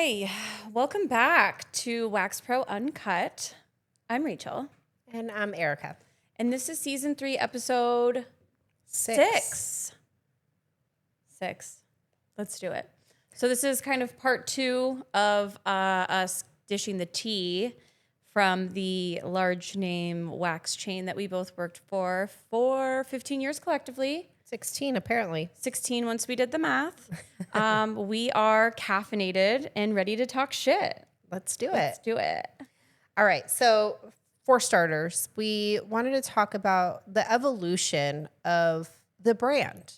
Hi, welcome back to Wax Pro Uncut. I'm Rachel, And I'm Erica. and this is season 3, episode Six. six. Let's do it. So this is kind of part 2 of us dishing the tea from the large name wax chain that we both worked for 15 years collectively. 16, apparently. 16 once we did the math. We are caffeinated and ready to talk shit. Let's do Let's it. do it. All right. So, for starters, we wanted to talk about the evolution of the brand,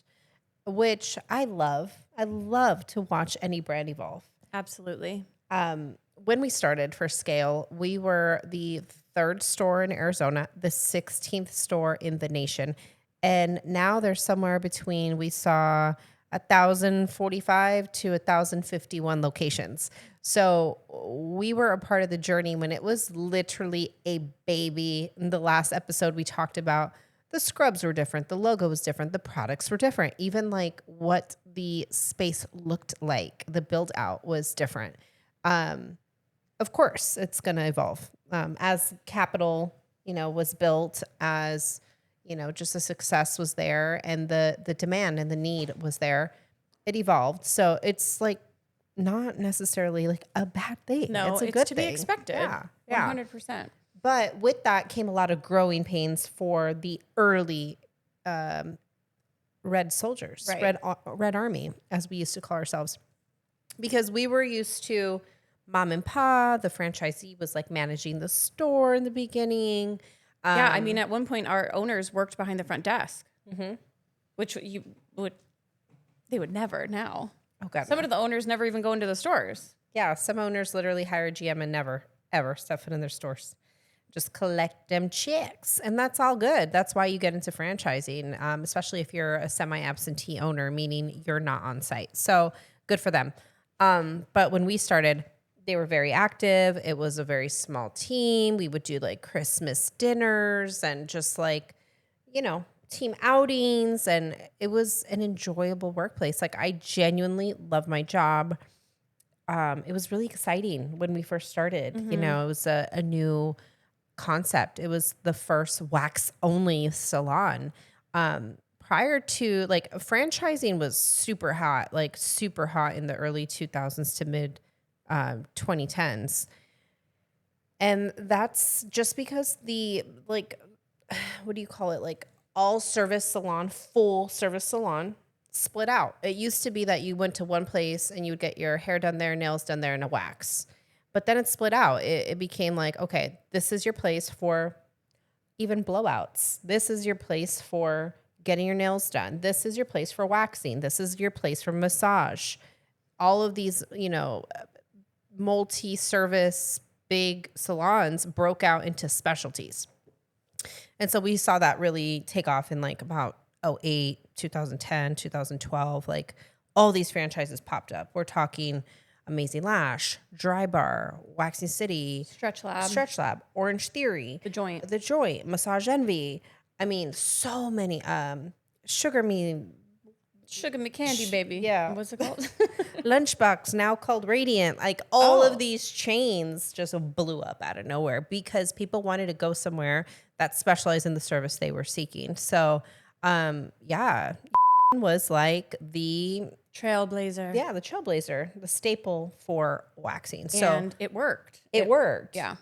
which I love. I love to watch any brand evolve. Absolutely. When we started for scale, we were the 3rd store in Arizona, the 16th store in the nation. And now there's somewhere between, we saw 1,045 to 1,051 locations. So we were a part of the journey when it was literally a baby. In the last episode, we talked about the scrubs were different. The logo was different. The products were different. Even like what the space looked like, the build out was different. Of course, it's going to evolve as capital, was built, as just the success was there, and the demand and the need was there. It evolved, so it's like not necessarily like a bad thing. No, it's a it's good to thing. be expected. Yeah, 100%. But with that came a lot of growing pains for the early Red Soldiers, Right. Red Army, as we used to call ourselves, because we were used to mom and pa. The franchisee was like managing the store in the beginning. Yeah, I mean, at one point, our owners worked behind the front desk, which they would never now. Oh God, Some of the owners never even go into the stores. yeah. Some owners literally hire a GM and never ever step foot in their stores. Just collect them checks, and that's all good. That's why you get into franchising, especially if you're a semi-absentee owner, meaning you're not on site. So good for them. But when we started, they were very active. It was a very small team. We would do like Christmas dinners and just like, team outings. And it was an enjoyable workplace. Like I genuinely love my job. It was really exciting when we first started. It was a new concept. It was the first wax only salon. Prior to like franchising was super hot in the early 2000s to mid 2010s. And that's just because the like, what do you call it? Like all service salon, full service salon split out. It used to be that you went to one place and you would get your hair done there, nails done there, and a wax. But then it split out. It became like, okay, this is your place for even blowouts. This is your place for getting your nails done. This is your place for waxing. This is your place for massage. All of these, multi-service big salons broke out into specialties. And so we saw that really take off in like about 2008, 2010, 2012. Like all these franchises popped up. We're talking Amazing Lash, Dry Bar, Waxing City, Stretch Lab, Orange Theory, The Joint, Massage Envy. I mean, so many. Sugar Me, Candy Baby. yeah. What's it called? Lunchbox, now called Radiant. Like all of these chains just blew up out of nowhere because people wanted to go somewhere that specialized in the service they were seeking. So, was like the Trailblazer. Yeah, the trailblazer, the staple for waxing. And it worked. It worked. Yeah.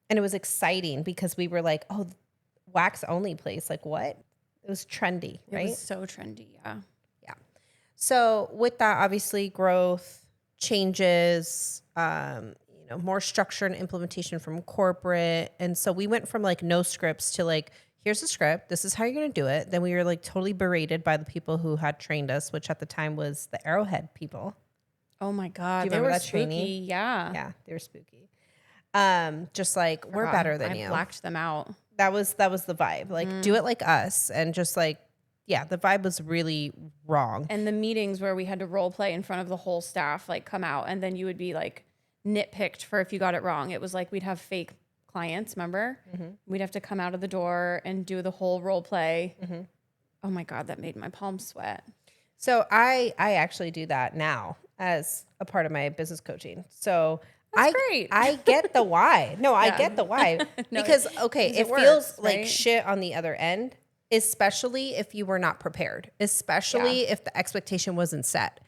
And it was exciting because we were like, oh, wax only place. Like what? It was trendy, right? It was so trendy. Yeah. Yeah. So with that, obviously growth, changes, more structure and implementation from corporate. And so we went from like no scripts to like, here's the script. This is how you're going to do it. Then we were like totally berated by the people who had trained us, which at the time was the Arrowhead people. Oh my God. Do you They remember were that spooky. training? Yeah. Yeah, they were spooky. Just like, we're better than you. I blacked them out. That was the vibe. Like, do it like us. And just like, yeah, the vibe was really wrong. And the meetings where we had to role play in front of the whole staff, like come out, and then you would be like nitpicked for if you got it wrong. It was like we'd have fake clients, remember? We'd have to come out of the door and do the whole role play. Oh my God, that made my palms sweat. So I actually do that now. as a part of my business coaching. So That's great. I get the why. No, I Yeah. get the why. No, Because, okay, because it it feels works, like right? shit on the other end, especially if you were not prepared, especially if the expectation wasn't set.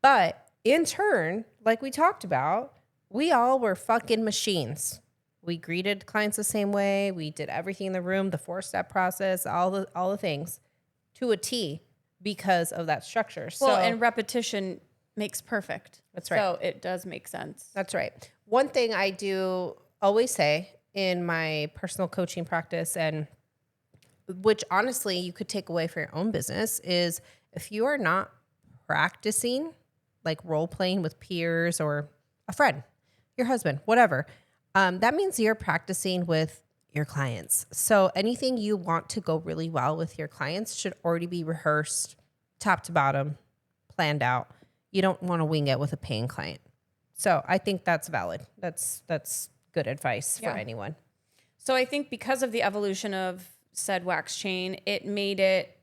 But in turn, like we talked about, we all were fucking machines. We greeted clients the same way. We did everything in the room, the 4-step process, all the things to a T because of that structure. So Well, and repetition makes perfect. That's right. So it does make sense. That's right. One thing I do always say in my personal coaching practice, and which honestly you could take away for your own business, is if you are not practicing like role playing with peers or a friend, your husband, whatever, that means you're practicing with your clients. So anything you want to go really well with your clients should already be rehearsed, top to bottom, planned out. You don't want to wing it with a paying client. So I think that's valid. That's good advice for anyone. So I think because of the evolution of said wax chain, it made it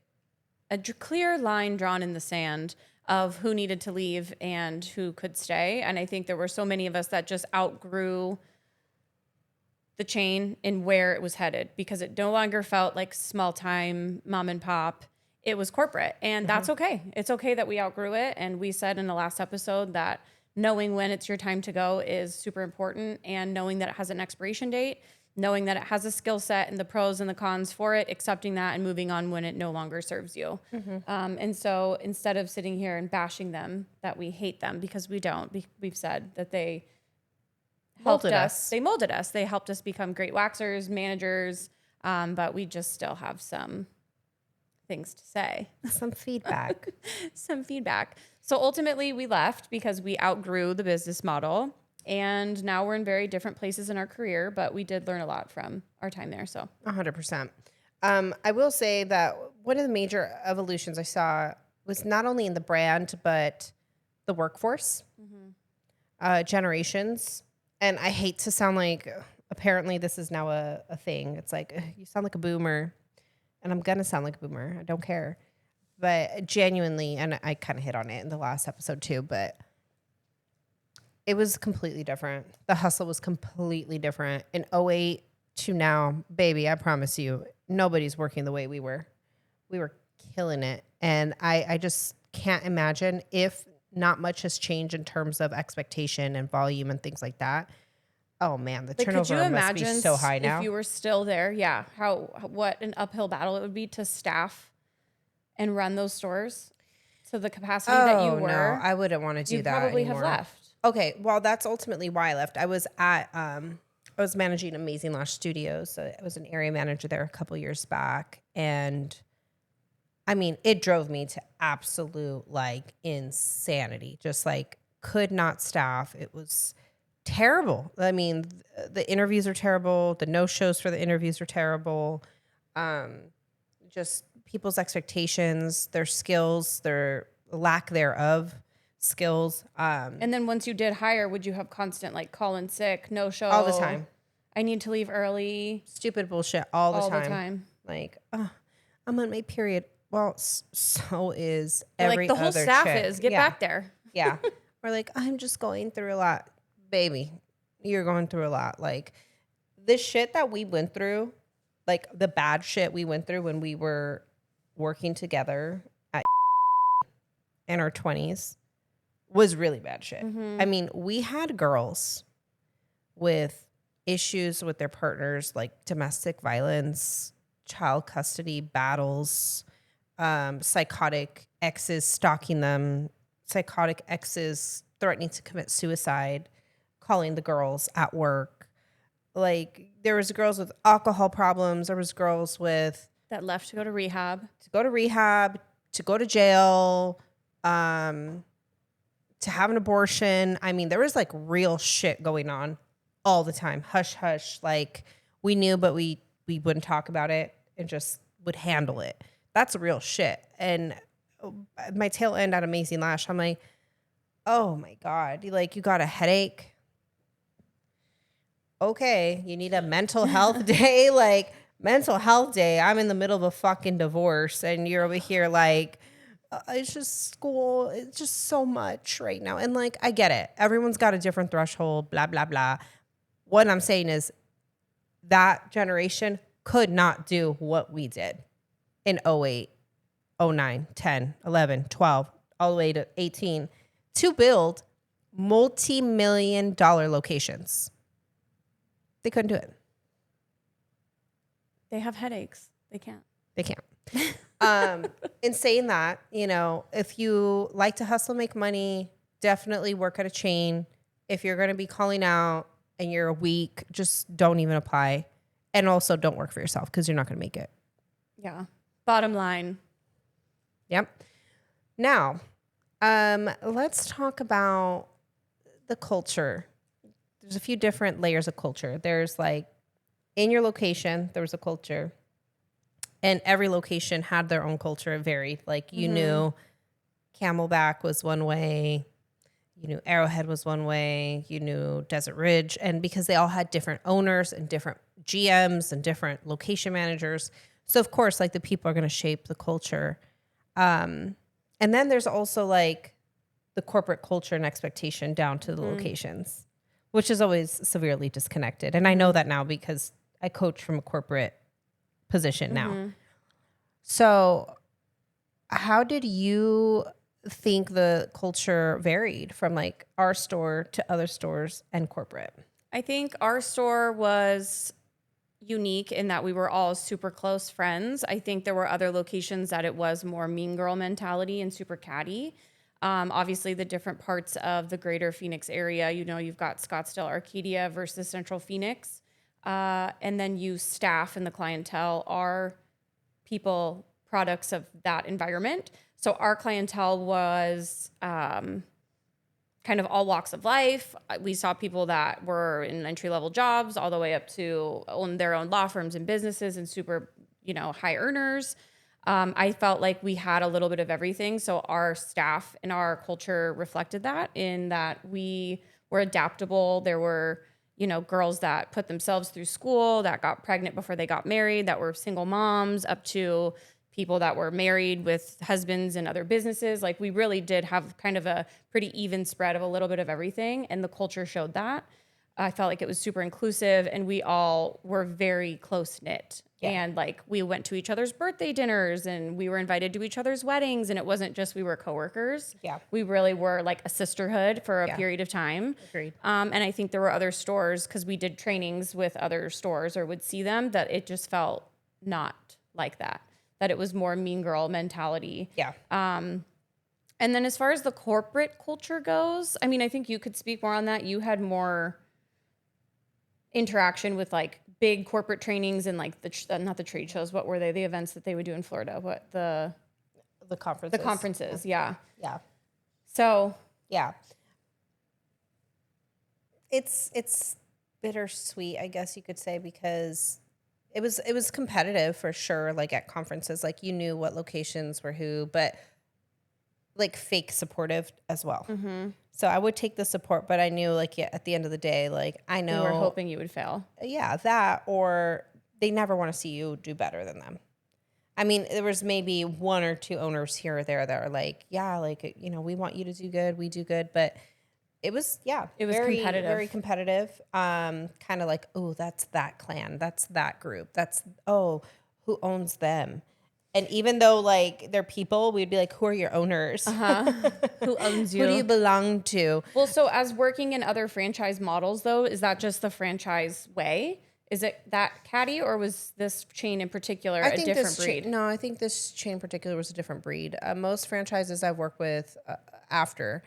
a clear line drawn in the sand of who needed to leave and who could stay. And I think there were so many of us that just outgrew the chain and where it was headed because it no longer felt like small time mom and pop. It was corporate, and that's okay. It's okay that we outgrew it. And we said in the last episode that knowing when it's your time to go is super important, and knowing that it has an expiration date, knowing that it has a skill set and the pros and the cons for it, accepting that and moving on when it no longer serves you. And so instead of sitting here and bashing them that we hate them, because we don't, we've said that they helped us. They molded us. They helped us become great waxers, managers, but we just still have some things to say. Some feedback. Some feedback. So ultimately we left because we outgrew the business model, and now we're in very different places in our career, but we did learn a lot from our time there. So 100%. I will say that one of the major evolutions I saw was not only in the brand, but the workforce, generations. And I hate to sound like, apparently this is now a thing. It's like, you sound like a boomer. And I'm going to sound like a boomer. I don't care. But genuinely, and I kind of hit on it in the last episode too, but it was completely different. The hustle was completely different. In '08 to now, baby, I promise you, nobody's working the way we were. We were killing it. And I just can't imagine if not much has changed in terms of expectation and volume and things like that. Oh man, the like, turnover could you must be imagine so high now. if you were still there? Yeah. What an uphill battle it would be to staff and run those stores to the capacity that you were. No, I wouldn't want to do that probably anymore. have left. Okay, well, that's ultimately why I left. I was managing Amazing Lash Studios. So I was an area manager there a couple years back, and I mean, it drove me to absolute like insanity. Just like could not staff. It was terrible. I mean, the interviews are terrible. The no-shows for the interviews are terrible. Just people's expectations, their skills, their lack thereof skills. And then once you did hire, would you have constant like call in sick, no show? All the time. I need to leave early. Stupid bullshit all the All time. the time. Like, I'm on my period. Well, so is every like the whole other staff chick. is. Get back there. Yeah. Or like, I'm just going through a lot. Baby, you're going through a lot. Like this shit that we went through, like the bad shit we went through when we were working together at in our 20s was really bad shit. I mean, we had girls with issues with their partners, like domestic violence, child custody battles, psychotic exes stalking them, psychotic exes threatening to commit suicide, calling the girls at work. Like there was girls with alcohol problems. There was girls with That left to go to rehab. to go to jail, to have an abortion. I mean, there was like real shit going on all the time. Hush, hush. Like we knew, but we wouldn't talk about it and just would handle it. That's real shit. And my tail end at Amazing Lash, I'm like, oh my God, you got a headache? Okay, you need a mental health day? Like mental health day, I'm in the middle of a fucking divorce and you're over here like, it's just school. It's just so much right now. And like, I get it. Everyone's got a different threshold, blah, blah, blah. What I'm saying is that generation could not do what we did in 08, 09, 10, 11, 12, all the way to 18 to build multi-million-dollar locations. They couldn't do it. They have headaches. They can't. They can't. In saying that, you know, if you like to hustle, make money, definitely work at a chain. If you're going to be calling out and you're weak, just don't even apply. And also don't work for yourself because you're not going to make it. Yeah. Bottom line. Yep. Now, let's talk about the culture. There's a few different layers of culture. There's like in your location, there was a culture. And every location had their own culture. It varied. Like you knew Camelback was one way. You knew Arrowhead was one way. You knew Desert Ridge. And because they all had different owners and different GMs and different location managers. So, of course, like the people are going to shape the culture. And then there's also like the corporate culture and expectation down to the locations, which is always severely disconnected. And I know that now because I coach from a corporate position now. So how did you think the culture varied from like our store to other stores and corporate? I think our store was unique in that we were all super close friends. I think there were other locations that it was more mean girl mentality and super catty. Obviously, the different parts of the greater Phoenix area, you know, you've got Scottsdale, Arcadia versus Central Phoenix. And then you staff and the clientele are people, products of that environment. So our clientele was kind of all walks of life. We saw people that were in entry-level jobs all the way up to own their own law firms and businesses and super, you know, high earners. I felt like we had a little bit of everything. So our staff and our culture reflected that in that we were adaptable. There were, you know, girls that put themselves through school, that got pregnant before they got married, that were single moms, up to people that were married with husbands and other businesses. Like we really did have kind of a pretty even spread of a little bit of everything. And the culture showed that. I felt like it was super inclusive and we all were very close knit. Yeah. And like we went to each other's birthday dinners and we were invited to each other's weddings. And it wasn't just we were coworkers. Yeah. We really were like a sisterhood for a period of time. Agreed. And I think there were other stores because we did trainings with other stores or would see them that it just felt not like that. That it was more mean girl mentality. Yeah. And then as far as the corporate culture goes, I mean, I think you could speak more on that. You had more interaction with like big corporate trainings and like not the trade shows. What were they? The events that they would do in Florida. What the conferences. The conferences. Yeah. Yeah. So yeah. It's bittersweet, I guess you could say, because it was competitive for sure. Like at conferences, like you knew what locations were who, but like fake supportive as well. Mm-hmm. So I would take the support, but I knew like at the end of the day, like I know we were hoping you would fail. Yeah, that or they never want to see you do better than them. I mean, there was maybe one or two owners here or there that are like, yeah, like you know, we want you to do good, we do good, but it was very competitive. Very competitive. Kind of like, oh, that's that clan, that's that group, that's who owns them. And even though like they're people, we'd be like, who are your owners? Who owns you? Who do you belong to? Well, so as working in other franchise models though, is that just the franchise way? Is it that catty or was this chain in particular a different breed? No, I think this chain in particular was a different breed. Most franchises I've worked with after,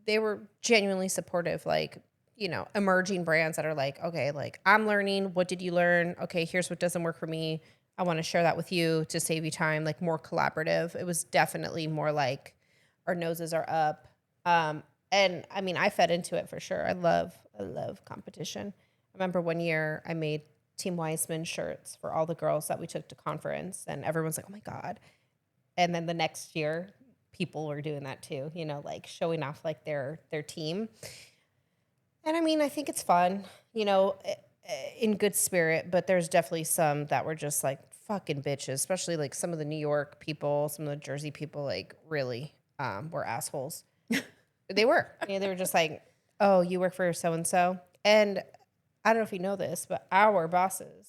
they were genuinely supportive, like, you know, emerging brands that are like, okay, like I'm learning. What did you learn? Okay, here's what doesn't work for me. I want to share that with you to save you time, like more collaborative. It was definitely more like our noses are up. And I mean, I fed into it for sure. I love competition. I remember one year I made Team Weissman shirts for all the girls that we took to conference and everyone's like, oh my God. And then the next year people were doing that too, you know, like showing off like their team. And I mean, I think it's fun, you know, in good spirit, but there's definitely some that were just like fucking bitches, especially like some of the New York people, some of the Jersey people, like really were assholes. They were. They were just like, oh, you work for so-and-so. And I don't know if you know this, but our bosses,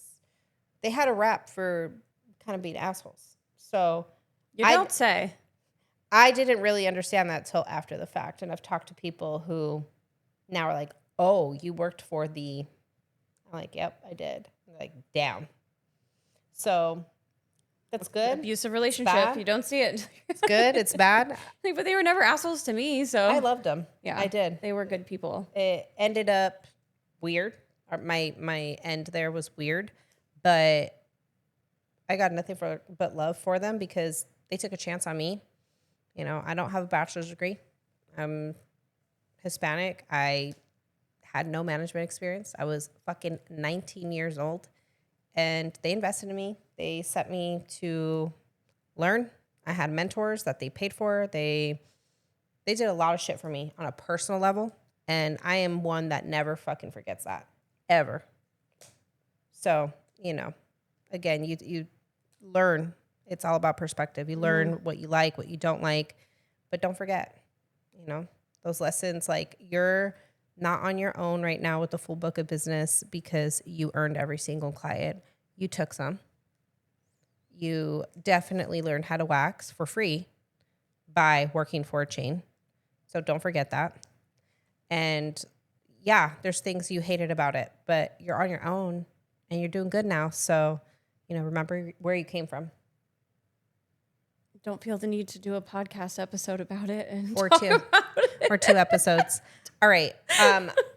they had a rap for kind of being assholes. So You don't say. I didn't really understand that till after the fact. And I've talked to people who now are like, oh, you worked for the, I'm like, yep, I did. I'm like, damn. So that's good. Abusive relationship. You don't see it. It's good. It's bad. But they were never assholes to me. So I loved them. yeah, I did. They were good people. It ended up weird. My end there was weird, but I got nothing but love for them because they took a chance on me. You know, I don't have a bachelor's degree. I'm Hispanic. I had no management experience. I was fucking 19 years old, and they invested in me. They sent me to learn. I had mentors that they paid for. They did a lot of shit for me on a personal level, and I am one that never fucking forgets that, ever. So, you know, again, you learn. It's all about perspective. You learn what you like, what you don't like, but don't forget, you know, those lessons. Like, you're not on your own right now with the full book of business because you earned every single client. You took some. You definitely learned how to wax for free by working for a chain. So don't forget that. And yeah, there's things you hated about it, but you're on your own and you're doing good now. So, you know, remember where you came from. Don't feel the need to do a podcast episode about it. And Or two. Or 2 episodes. All right.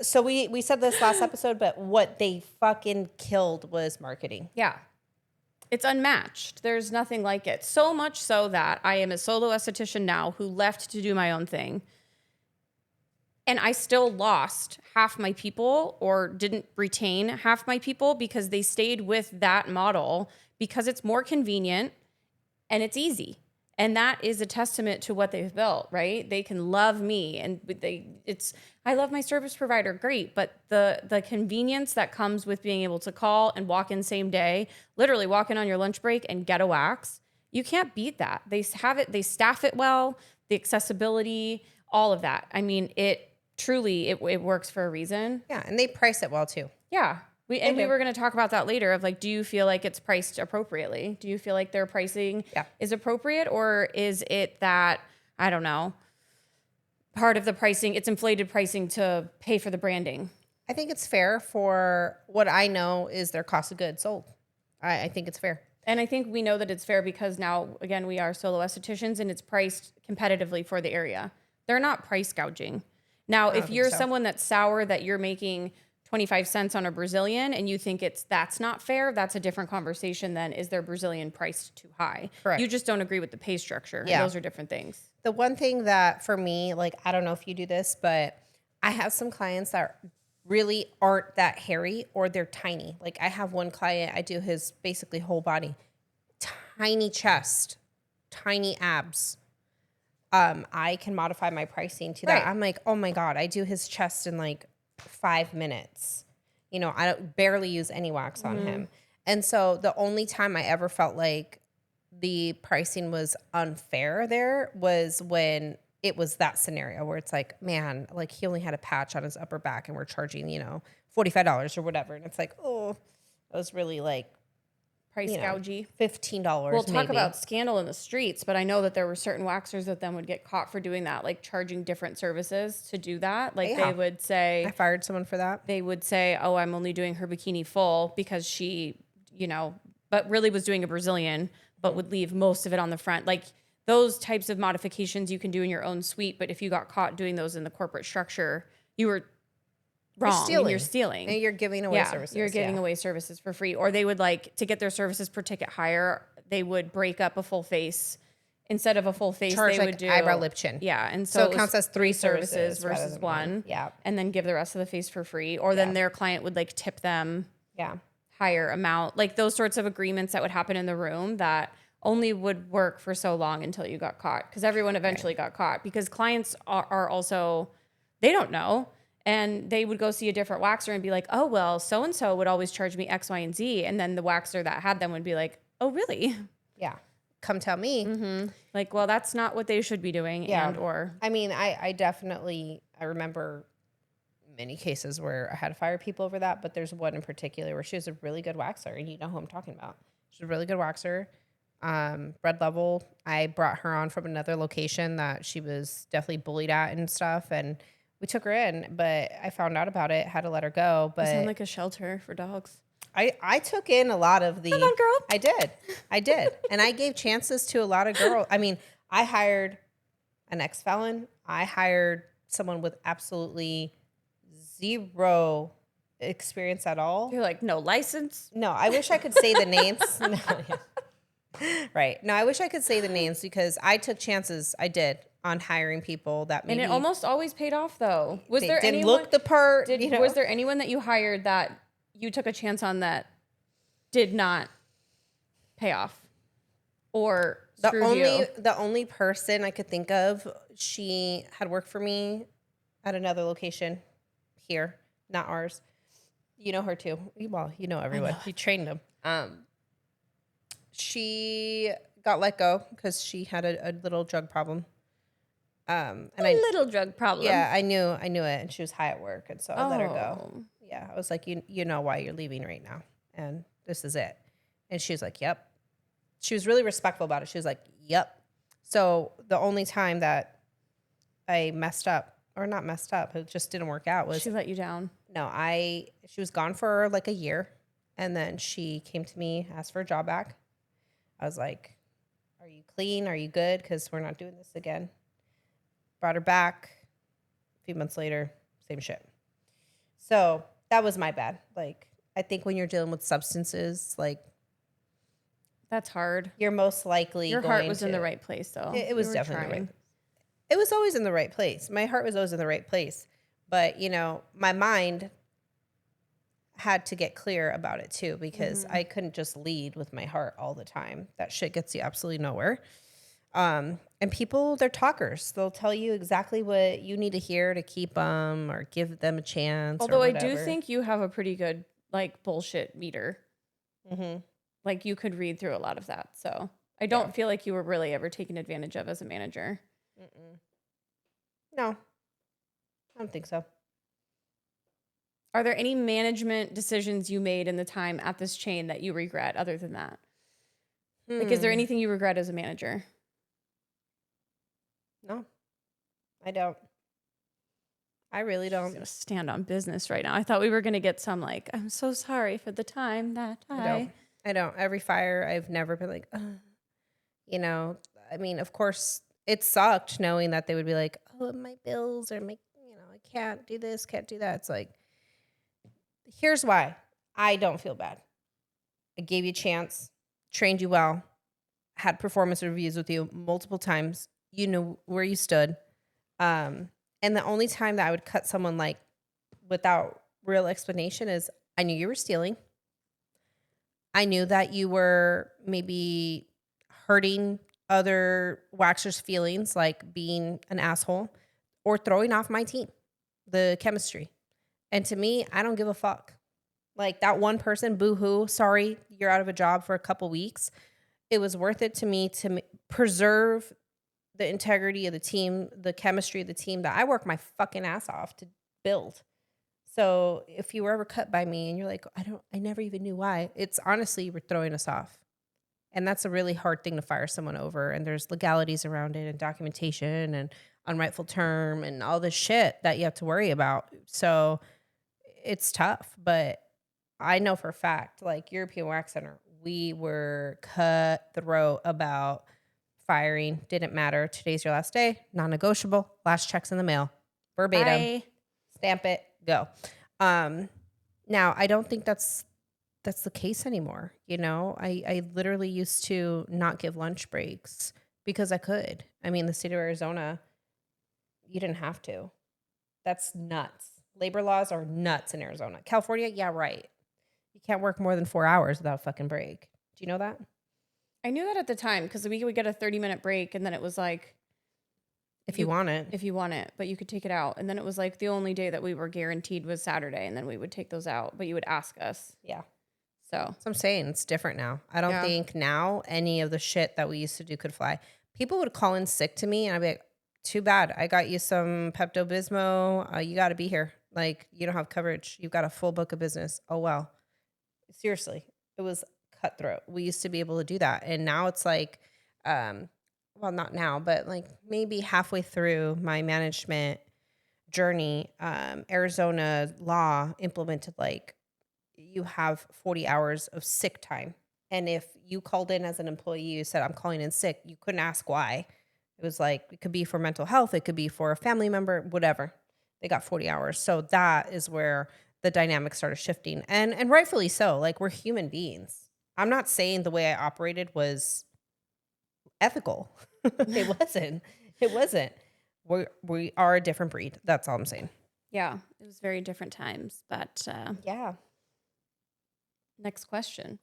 So we said this last episode, but what they fucking killed was marketing. Yeah. It's unmatched. There's nothing like it. So much so that I am a solo esthetician now who left to do my own thing. And I still lost half my people or didn't retain half my people because they stayed with that model because it's more convenient and it's easy. And that is a testament to what they've built, right? They can love me and I love my service provider, great. But the convenience that comes with being able to call and walk in same day, literally walk in on your lunch break and get a wax, you can't beat that. They have it, they staff it well, the accessibility, all of that. I mean, it truly works for a reason. Yeah. And they price it well too. Yeah. We were going to talk about that later of like, do you feel like it's priced appropriately? Do you feel like their pricing is appropriate, or is it that, I don't know, part of the pricing, it's inflated pricing to pay for the branding? I think it's fair for what I know is their cost of goods sold. I think it's fair. And I think we know that it's fair because now, again, we are solo estheticians and it's priced competitively for the area. They're not price gouging. Now, if you're someone that's sour that you're making 25 cents on a Brazilian and you think that's not fair, that's a different conversation than is their Brazilian priced too high? Correct. You just don't agree with the pay structure. Yeah. Those are different things. The one thing that for me, like, I don't know if you do this, but I have some clients that really aren't that hairy or they're tiny. Like, I have one client, I do his basically whole body, tiny chest, tiny abs. I can modify my pricing to that. Right. I'm like, oh my God, I do his chest in like 5 minutes. You know, I don't barely use any wax on him. And so the only time I ever felt like the pricing was unfair there was when it was that scenario where it's like, man, like he only had a patch on his upper back and we're charging, you know, $45 or whatever. And it's like, oh, it was really like Price gougy. $15. We'll talk about scandal in the streets, but I know that there were certain waxers that then would get caught for doing that, like charging different services to do that. Like they would say, I fired someone for that. They would say, oh, I'm only doing her bikini full because she, you know, but really was doing a Brazilian, but would leave most of it on the front. Like those types of modifications you can do in your own suite. But if you got caught doing those in the corporate structure, you were wrong. You're stealing. And you're giving away services. You're giving away services for free. Or they would like to get their services per ticket higher. They would break up a full face. Instead of a full face, charge they like would do eyebrow, lip, chin. Yeah. And so it counts as 3 services versus one. Yeah. And then give the rest of the face for free. Or then their client would like tip them higher amount. Like those sorts of agreements that would happen in the room that only would work for so long until you got caught. Because everyone eventually got caught. Because clients are also, they don't know. And they would go see a different waxer and be like, oh, well, so-and-so would always charge me X, Y, and Z. And then the waxer that had them would be like, Oh, really? Yeah. Come tell me. Mm-hmm. Like, well, that's not what they should be doing. Yeah. And or I mean, I definitely, I remember many cases where I had to fire people over that, but there's one in particular where she was a really good waxer, and you know who I'm talking about. She's a really good waxer. Bread level. I brought her on from another location that she was definitely bullied at and stuff, and we took her in, but I found out about it, had to let her go. you sound But like a shelter for dogs. I took in a lot of the. Come on, girl. I did, and I gave chances to a lot of girls. I mean, I hired an ex-felon. I hired someone with absolutely zero experience at all. You're like, no license. No, I wish I could say the names. No, yeah. Right. No, I wish I could say the names because I took chances. I did on hiring people that maybe And it almost always paid off, though. Was they there didn't anyone? look the part. Was there anyone that you hired that you took a chance on that did not pay off, or screwed you? The only person I could think of, she had worked for me at another location here, not ours. You know her too. Well, you know everyone. You trained them. She got let go because she had a little drug problem. And Little drug problem. yeah, I knew it, and she was high at work, and so I let her go. Oh. Yeah, I was like, you know why you're leaving right now, and this is it. And she was like, yep. She was really respectful about it. She was like, yep. So the only time that I messed up, or not messed up, it just didn't work out, was She let you down. no, she was gone for like a year, and then she came to me, asked for a job back. I was like, are you clean? Are you good? Because we're not doing this again. Brought her back. A few months later, same shit. So that was my bad. Like, I think when you're dealing with substances, like, That's hard. you're most likely Your heart going was to, in the right place, though. It was You were definitely trying. the right. It was always in the right place. My heart was always in the right place, but my mind had to get clear about it too, because I couldn't just lead with my heart all the time. That shit gets you absolutely nowhere. And people, they're talkers. They'll tell you exactly what you need to hear to keep them or give them a chance. Although or I do whatever. think you have a pretty good like bullshit meter. Mm-hmm. Like you could read through a lot of that. So I don't feel like you were really ever taken advantage of as a manager. No, I don't think so. Are there any management decisions you made in the time at this chain that you regret other than that? Like, is there anything you regret as a manager? No, I don't. I really don't. I'm gonna stand on business right now. I thought we were gonna get some like, I'm so sorry for the time that I don't. Every fire, I've never been like, I mean, of course, it sucked knowing that they would be like, oh, my bills or I can't do this, can't do that. It's like, here's why I don't feel bad. I gave you a chance, trained you well, had performance reviews with you multiple times. You knew where you stood. And the only time that I would cut someone like without real explanation is I knew you were stealing. I knew that you were maybe hurting other waxers' feelings, like being an asshole or throwing off my team, the chemistry. And to me, I don't give a fuck. Like that one person, boo-hoo, sorry, you're out of a job for a couple weeks. It was worth it to me to preserve the integrity of the team, the chemistry of the team that I work my fucking ass off to build. So if you were ever cut by me and you're like, I never even knew why, it's honestly, you were throwing us off. And that's a really hard thing to fire someone over. And there's legalities around it and documentation and unrightful term and all this shit that you have to worry about. So it's tough, but I know for a fact, like European Wax Center, we were cutthroat about firing. Didn't matter. Today's your last day. Non-negotiable. Last check's in the mail. Verbatim. Stamp it. Go. Now, I don't think that's the case anymore. I literally used to not give lunch breaks because I could. I mean, the state of Arizona, you didn't have to. That's nuts. Labor laws are nuts in Arizona. California, yeah, right. You can't work more than 4 hours without a fucking break. Do you know that? I knew that at the time because we would get a 30-minute break and then it was like, if you want it. If you want it, but you could take it out. And then it was like the only day that we were guaranteed was Saturday and then we would take those out, but you would ask us. Yeah. So That's what I'm saying. It's different now. I don't think now any of the shit that we used to do could fly. People would call in sick to me and I'd be like, too bad. I got you some Pepto-Bismol. You got to be here. Like, you don't have coverage. You've got a full book of business. Oh, well. Seriously. It was cutthroat. We used to be able to do that. And now it's like, well, not now, but like maybe halfway through my management journey, Arizona law implemented like you have 40 hours of sick time. And if you called in as an employee, you said, I'm calling in sick, you couldn't ask why. It was like, it could be for mental health, it could be for a family member, whatever. They got 40 hours. So that is where the dynamic started shifting. And rightfully so. Like, we're human beings. I'm not saying the way I operated was ethical. It wasn't. It wasn't. We are a different breed. That's all I'm saying. yeah, it was very different times. But Yeah. next question.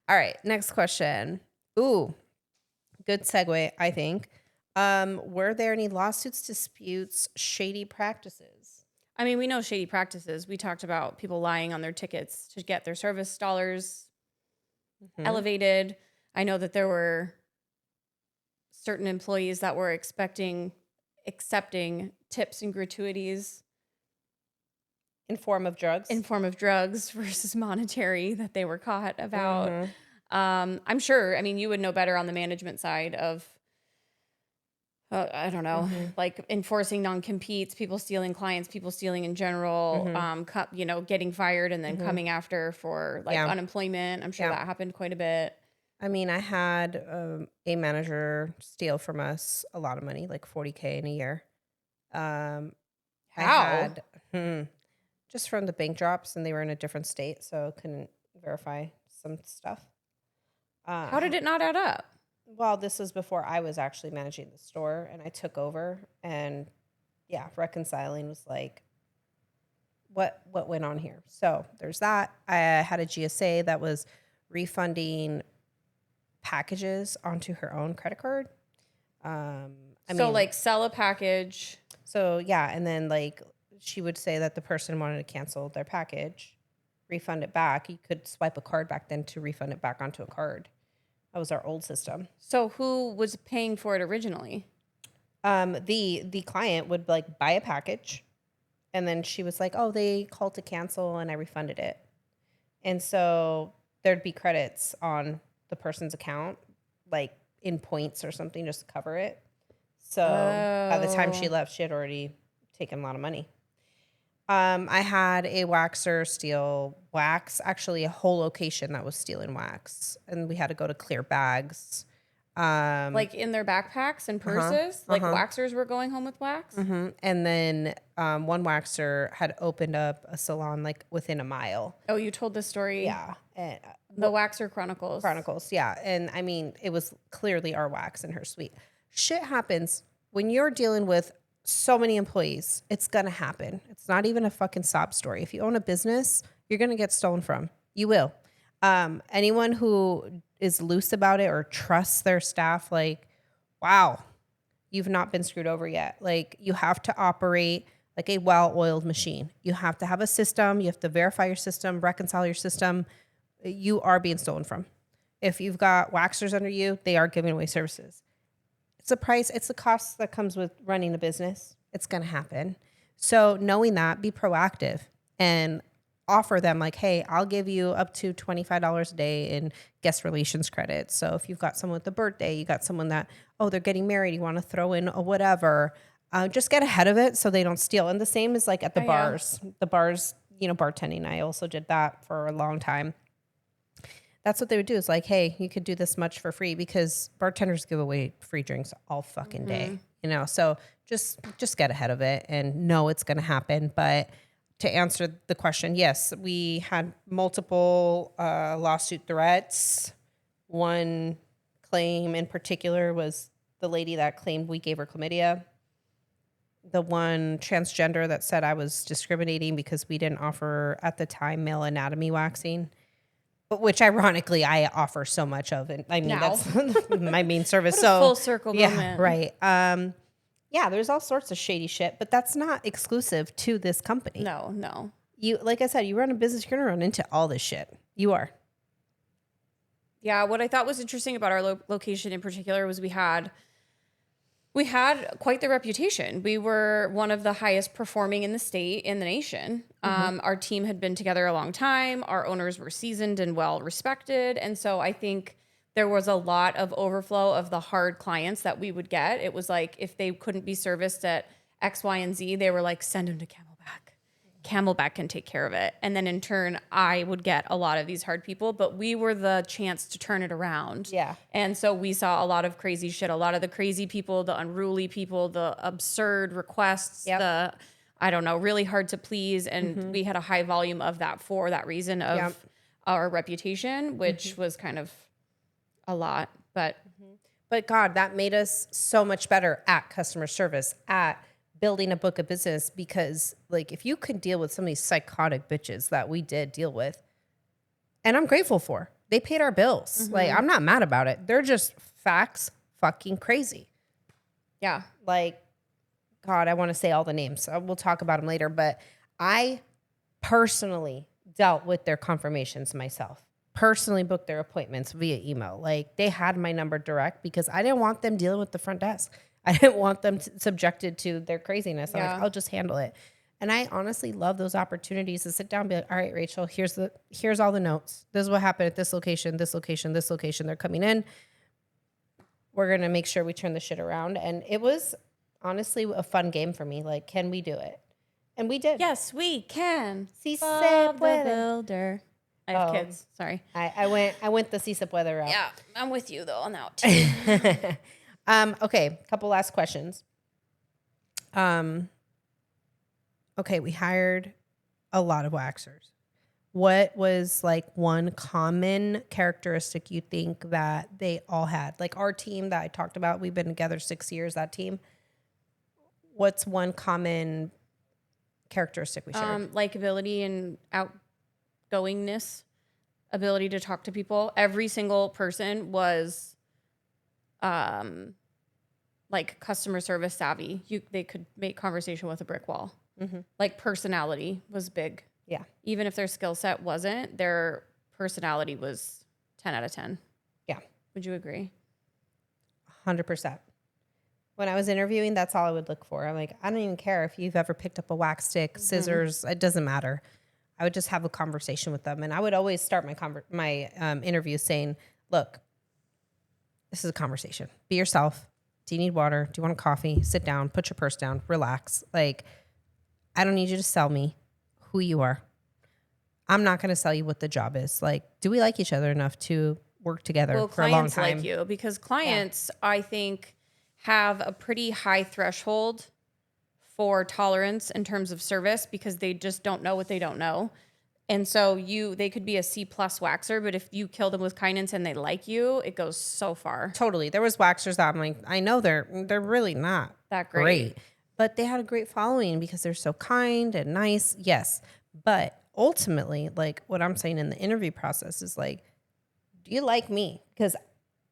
All right. Next question. Ooh, good segue, I think. Were there any lawsuits, disputes, shady practices? I mean, we know shady practices. We talked about people lying on their tickets to get their service dollars elevated. I know that there were certain employees that were accepting tips and gratuities In form of drugs? in form of drugs versus monetary that they were caught about. I'm sure, I mean, you would know better on the management side of, I don't know, like enforcing non-competes, people stealing clients, people stealing in general, getting fired and then coming after for like unemployment. I'm sure that happened quite a bit. I mean, I had a manager steal from us a lot of money, like $40K in a year. How? I had just from the bank drops, and they were in a different state, so couldn't verify some stuff. How did it not add up? Well, this was before I was actually managing the store, and I took over, and reconciling was like, what went on here? So there's that. I had a GSA that was refunding packages onto her own credit card. Like sell a package. So yeah, and then like she would say that the person wanted to cancel their package, refund it back. You could swipe a card back then to refund it back onto a card. That was our old system. So who was paying for it originally? The client would like buy a package, and then she was like, "Oh, they called to cancel," and I refunded it. And so there'd be credits on the person's account, like in points or something, just to cover it. So by the time she left, she had already taken a lot of money. I had a waxer steal wax, actually a whole location that was stealing wax, and we had to go to clear bags. Like in their backpacks and purses? Like waxers were going home with wax? And then one waxer had opened up a salon like within a mile. Oh, you told this story? Yeah. And, the Waxer Chronicles. Yeah. And I mean, it was clearly our wax in her suite. Shit happens when you're dealing with so many employees. It's going to happen. It's not even a fucking sob story. If you own a business, you're going to get stolen from. You will. Anyone who is loose about it or trusts their staff, like, wow, you've not been screwed over yet. Like, you have to operate like a well-oiled machine. You have to have a system. You have to verify your system, reconcile your system. You are being stolen from. If you've got waxers under you, they are giving away services. It's a price. It's the cost that comes with running a business. It's going to happen. So knowing that, be proactive and offer them like, hey, I'll give you up to $25 a day in guest relations credit. So if you've got someone with a birthday, you got someone that, they're getting married, you want to throw in a whatever, just get ahead of it so they don't steal. And the same is like at the bars. Yeah. The bars, bartending, I also did that for a long time. That's what they would do is like, hey, you could do this much for free because bartenders give away free drinks all fucking day, so just get ahead of it and know it's going to happen. But to answer the question, yes, we had multiple lawsuit threats. One claim in particular was the lady that claimed we gave her chlamydia. The one transgender that said I was discriminating because we didn't offer at the time male anatomy waxing, but which ironically I offer so much of. And I mean, that's my main service. What a full circle moment. Right. There's all sorts of shady shit, but that's not exclusive to this company. No. You, like I said, you run a business, you're going to run into all this shit. You are. Yeah, what I thought was interesting about our location in particular was we had quite the reputation. We were one of the highest performing in the state, in the nation. Our team had been together a long time. Our owners were seasoned and well respected. And so I think there was a lot of overflow of the hard clients that we would get. It was like if they couldn't be serviced at X, Y, and Z, they were like, send them to Camelback. Camelback can take care of it. And then in turn, I would get a lot of these hard people, but we were the chance to turn it around. Yeah. And so we saw a lot of crazy shit, a lot of the crazy people, the unruly people, the absurd requests, the, I don't know, really hard to please. And we had a high volume of that for that reason of our reputation, which was kind of a lot. But God, that made us so much better at customer service, at building a book of business, because like if you could deal with some of these psychotic bitches that we did deal with, and I'm grateful for, they paid our bills. Like I'm not mad about it. They're just facts fucking crazy. yeah. Like, God, I want to say all the names. We'll talk about them later, but I personally dealt with their confirmations myself. Personally booked their appointments via email. Like they had my number direct because I didn't want them dealing with the front desk. I didn't want them subjected to their craziness. I'm like, I'll just handle it. And I honestly love those opportunities to sit down and be like, all right, Rachel, here's all the notes. This is what happened at this location, this location, this location. They're coming in. We're going to make sure we turn the shit around. And it was honestly a fun game for me. Like, can we do it? And we did. Yes, we can. Si se Bob the puede. Builder. I have kids. Sorry. I went the si se puede route. Yeah, I'm with you though on that too. Okay, couple last questions. Okay, we hired a lot of waxers. What was like one common characteristic you think that they all had? Like our team that I talked about, we've been together 6 years, that team. What's one common characteristic we shared? Likability and outgoingness, ability to talk to people. Every single person was like customer service savvy. They could make conversation with a brick wall. Like personality was big. Yeah. Even if their skill set wasn't, their personality was 10 out of 10. Yeah. Would you agree? 100%. When I was interviewing, that's all I would look for. I'm like, I don't even care if you've ever picked up a wax stick, scissors, it doesn't matter. I would just have a conversation with them. And I would always start my interview saying, look, this is a conversation. Be yourself. Do you need water? Do you want a coffee? Sit down, put your purse down, relax. Like, I don't need you to sell me who you are. I'm not going to sell you what the job is. Like, do we like each other enough to work together for a long time? Clients like you because clients, I think, have a pretty high threshold for tolerance in terms of service because they just don't know what they don't know. And so they could be a C+ waxer, but if you kill them with kindness and they like you, it goes so far. Totally. There was waxers that I'm like, I know they're really not that great. But they had a great following because they're so kind and nice. Yes. But ultimately, like what I'm saying in the interview process is like, do you like me? Because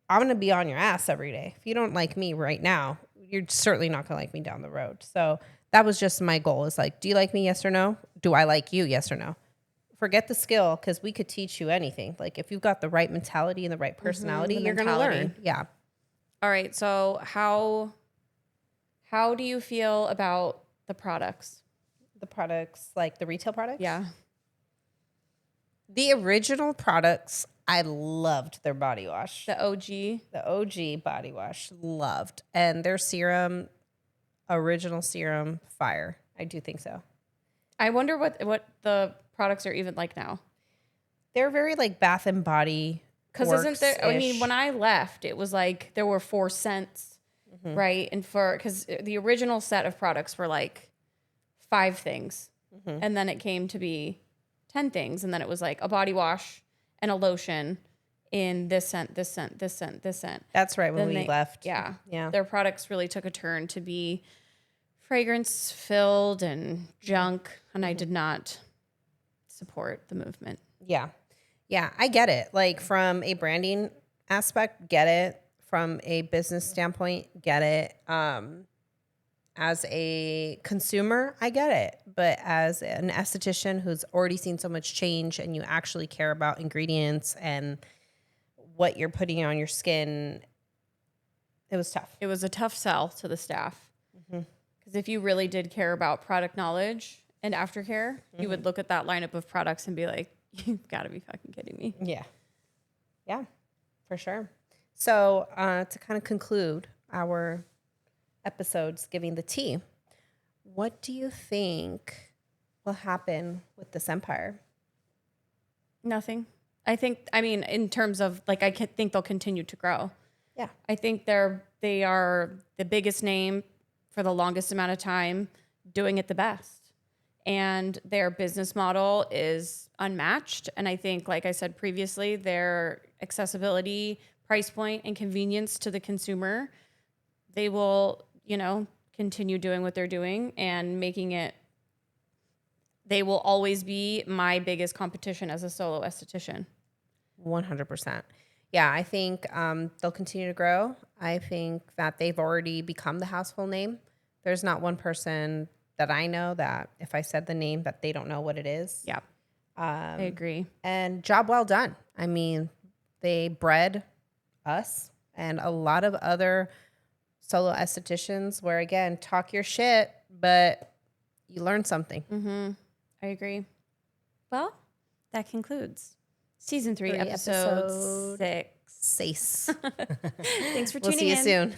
I'm going to be on your ass every day. If you don't like me right now, you're certainly not going to like me down the road. So that was just my goal is like, do you like me? Yes or no? Do I like you? Yes or no? Forget the skill because we could teach you anything. Like if you've got the right mentality and the right personality, you're going to learn. Yeah. All right. So how do you feel about the products? The products, like the retail products? Yeah. The original products, I loved their body wash. The OG? The OG body wash, loved. And their serum, original serum, fire. I do think so. I wonder what the products are even like now. They're very like Bath and Body. Because isn't there, I mean, when I left, it was like there were 4 scents. Right. And because the original set of products were like 5 things. And then it came to be 10 things. And then it was like a body wash and a lotion in this scent, this scent, this scent, this scent. That's right. When we left. Yeah. Yeah. Their products really took a turn to be fragrance filled and junk. And I did not support the movement. Yeah. Yeah. I get it. Like from a branding aspect, get it. From a business standpoint, get it. As a consumer, I get it. But as an esthetician who's already seen so much change and you actually care about ingredients and what you're putting on your skin, it was tough. It was a tough sell to the staff. Because if you really did care about product knowledge and aftercare, you would look at that lineup of products and be like, you've got to be fucking kidding me. Yeah. Yeah, for sure. So to kind of conclude our episodes giving the tea, what do you think will happen with this empire? Nothing. I mean, in terms of like, think they'll continue to grow. Yeah. I think they are the biggest name for the longest amount of time, doing it the best. And their business model is unmatched. And I think, like I said previously, their accessibility, price point, and convenience to the consumer, they will, continue doing what they're doing and making it. They will always be my biggest competition as a solo esthetician. 100%. Yeah, I think they'll continue to grow. I think that they've already become the household name. There's not one person that I know that if I said the name that they don't know what it is. Yeah, I agree. And job well done. I mean, they bred us and a lot of other solo estheticians where, again, talk your shit, but you learn something. I agree. Well, that concludes season 3, episode 6. Sace. Thanks for We'll tuning in. see you soon.